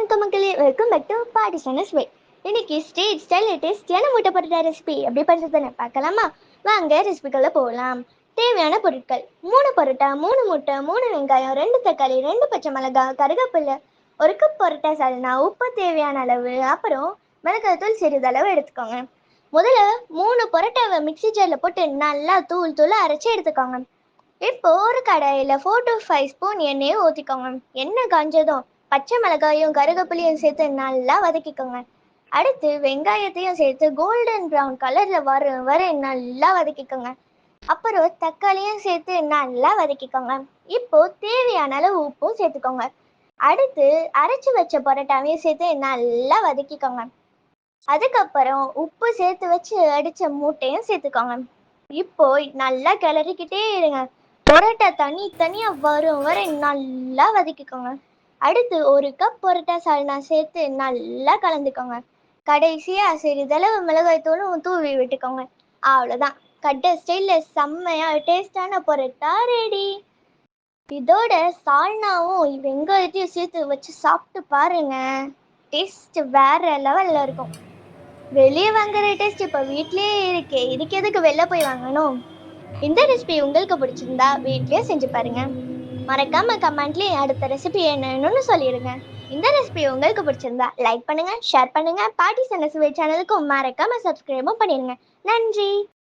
வணக்கம் மக்களே, welcome back to பாட்டி சொன்ன ஸ்வே. இன்னைக்கு ஸ்ட்ரீட் ஸ்டைல் டேஸ்டியான முட்டை பரோட்டா ரெசிபி எப்படி பண்ணுறதுன்னு பார்க்கலாமா? வாங்க ரெசிபிக்குள்ள போகலாம். தேவையான பொருட்கள்: 3 பரோட்டா, 3 முட்டை, 3 வெங்காயம், 2 தக்காளி, 2 பச்சை மிளகாய், கருவேப்பிலை, 1 கப் பரோட்டா சால்னா, உப்பு தேவையான அளவு, அப்புறம் மிளகாய்த்தூள் சிறிதளவு எடுத்துக்கோங்க. முதல்ல 3 பரோட்டாவை மிக்ஸி ஜாரில் போட்டு நல்லா தூள் தூள் அரைச்சி எடுத்துக்கோங்க. இப்போ ஒரு கடாயில 4 to 5 ஸ்பூன் எண்ணெயை ஊற்றிக்கோங்க. எண்ணெய் காஞ்சதும் பச்சை மிளகாயும் கருவேப்பிலையும் சேர்த்து நல்லா வதக்கிக்கோங்க. அடுத்து வெங்காயத்தையும் சேர்த்து கோல்டன் ப்ரௌன் கலர்ல வர வர நல்லா வதக்கிக்கோங்க. அப்புறம் தக்காளியும் சேர்த்து நல்லா வதக்கிக்கோங்க. இப்போ தேவையான அளவு உப்பும் சேர்த்துக்கோங்க. அடுத்து அரைச்சு வச்ச பரோட்டாவையும் சேர்த்து நல்லா வதக்கிக்கோங்க. அதுக்கப்புறம் உப்பு சேர்த்து வச்சு அடிச்ச மூட்டையும் சேர்த்துக்கோங்க. இப்போ நல்லா கிளறிக்கிட்டே இருங்க. பரோட்டா தனியா வரும் வரை நல்லா வதக்கிக்கோங்க. அடுத்து 1 கப் பரோட்டா சால்னா சேர்த்து நல்லா கலந்துக்கோங்க. கடைசியா சிறிதளவு மிளகாய் தூளும் தூவி விட்டுக்கோங்க. அவ்வளோதான், கட்ட ஸ்டைல்ல செம்மையா டேஸ்டான பரோட்டா ரெடி. இதோட சால்னாவும் வெங்காயத்தையும் சேர்த்து வச்சு சாப்பிட்டு பாருங்க. டேஸ்ட் வேற லெவல்ல இருக்கும். வெளியே வாங்குற டேஸ்ட் இப்போ வீட்லயே இருக்கே, இதுக்கு எதுக்கு வெளில போய் வாங்கணும்? இந்த ரெசிபி உங்களுக்கு பிடிச்சிருந்தா வீட்லயே செஞ்சு பாருங்க. மறக்காம கமெண்ட்லயே அடுத்த ரெசிபி என்னன்னு சொல்லிடுங்க. இந்த ரெசிபி உங்களுக்கு பிடிச்சிருந்தா லைக் பண்ணுங்க, ஷேர் பண்ணுங்க. பாட்டி சனசுவை சேனலுக்கும் மறக்காம சப்ஸ்கிரைபும் பண்ணிடுங்க. நன்றி.